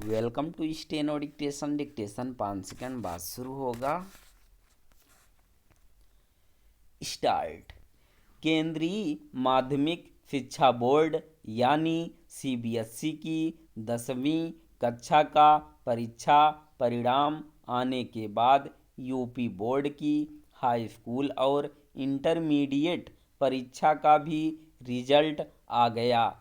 Welcome to steno dictation. Dictation 5 second बाद शुरू होगा। स्टार्ट। केंद्रीय माध्यमिक शिक्षा बोर्ड यानी सीबीएसई की 10वीं कक्षा का परीक्षा परिणाम आने के बाद यूपी बोर्ड की हाई स्कूल और इंटरमीडिएट परीक्षा का भी रिजल्ट आ गया।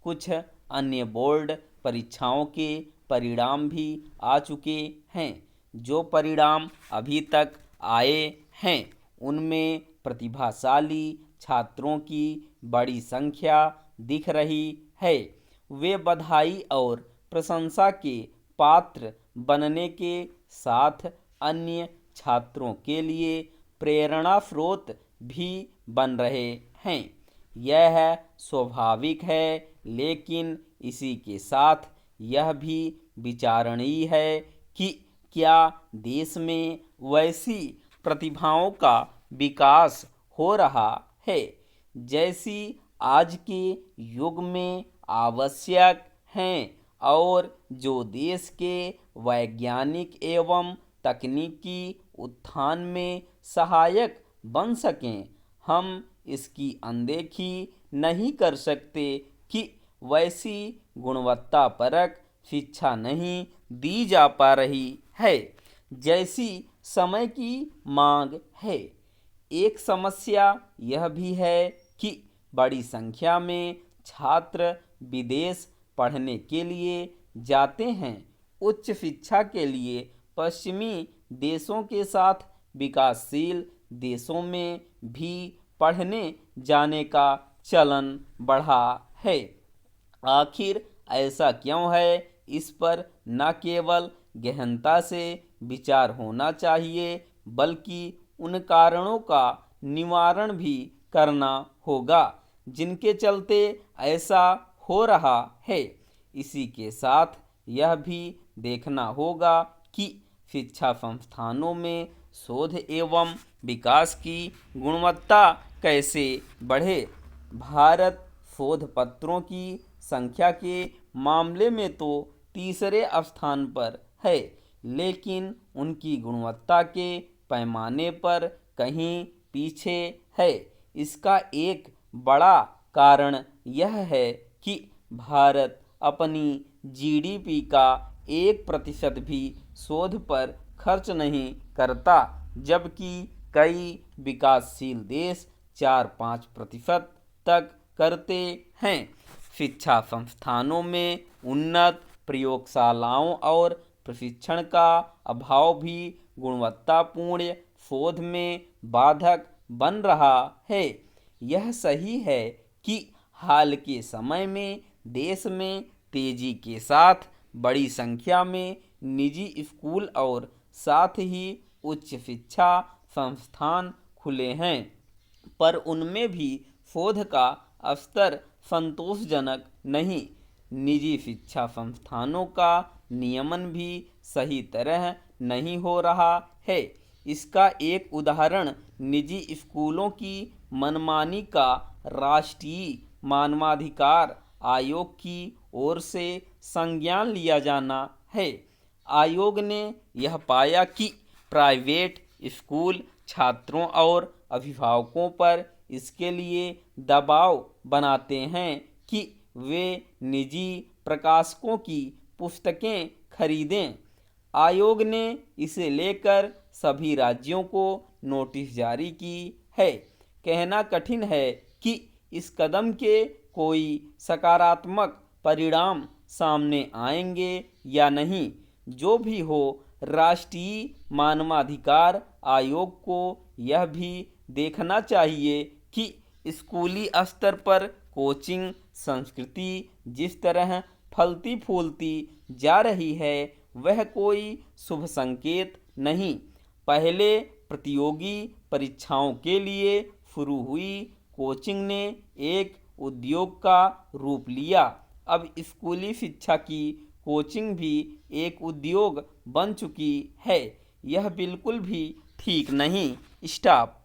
कुछ अन्य बोर्ड परीक्षाओं के परिणाम भी आ चुके हैं। जो परिणाम अभी तक आए हैं उनमें प्रतिभाशाली छात्रों की बड़ी संख्या दिख रही है। वे बधाई और प्रशंसा के पात्र बनने के साथ अन्य छात्रों के लिए प्रेरणा स्रोत भी बन रहे हैं। यह स्वाभाविक है, लेकिन इसी के साथ यह भी विचारणीय है कि क्या देश में वैसी प्रतिभाओं का विकास हो रहा है जैसी आज के युग में आवश्यक हैं और जो देश के वैज्ञानिक एवं तकनीकी उत्थान में सहायक बन सकें। हम इसकी अनदेखी नहीं कर सकते कि वैसी गुणवत्तापरक शिक्षा नहीं दी जा पा रही है जैसी समय की मांग है। एक समस्या यह भी है कि बड़ी संख्या में छात्र विदेश पढ़ने के लिए जाते हैं। उच्च शिक्षा के लिए पश्चिमी देशों के साथ विकासशील देशों में भी पढ़ने जाने का चलन बढ़ा है। आखिर ऐसा क्यों है, इस पर न केवल गहनता से विचार होना चाहिए बल्कि उन कारणों का निवारण भी करना होगा जिनके चलते ऐसा हो रहा है। इसी के साथ यह भी देखना होगा कि शिक्षा संस्थानों में शोध एवं विकास की गुणवत्ता कैसे बढ़े। भारत शोध पत्रों की संख्या के मामले में तो तीसरे स्थान पर है, लेकिन उनकी गुणवत्ता के पैमाने पर कहीं पीछे है। इसका एक बड़ा कारण यह है कि भारत अपनी जीडीपी का 1% भी शोध पर खर्च नहीं करता, जबकि कई विकासशील देश 4-5% तक करते हैं। शिक्षा संस्थानों में उन्नत प्रयोगशालाओं और प्रशिक्षण का अभाव भी गुणवत्तापूर्ण शोध में बाधक बन रहा है। यह सही है कि हाल के समय में देश में तेजी के साथ बड़ी संख्या में निजी स्कूल और साथ ही उच्च शिक्षा संस्थान खुले हैं, पर उनमें भी शोध का स्तर संतोषजनक नहीं। निजी शिक्षा संस्थानों का नियमन भी सही तरह नहीं हो रहा है। इसका एक उदाहरण निजी स्कूलों की मनमानी का राष्ट्रीय मानवाधिकार आयोग की ओर से संज्ञान लिया जाना है। आयोग ने यह पाया कि प्राइवेट स्कूल छात्रों और अभिभावकों पर इसके लिए दबाव बनाते हैं कि वे निजी प्रकाशकों की पुस्तकें खरीदें। आयोग ने इसे लेकर सभी राज्यों को नोटिस जारी की है। कहना कठिन है कि इस कदम के कोई सकारात्मक परिणाम सामने आएंगे या नहीं। जो भी हो, राष्ट्रीय मानवाधिकार आयोग को यह भी देखना चाहिए कि स्कूली स्तर पर कोचिंग संस्कृति जिस तरह फलती फूलती जा रही है वह कोई शुभ संकेत नहीं। पहले प्रतियोगी परीक्षाओं के लिए शुरू हुई कोचिंग ने एक उद्योग का रूप लिया। अब स्कूली शिक्षा की कोचिंग भी एक उद्योग बन चुकी है। यह बिल्कुल भी ठीक नहीं। स्टॉप।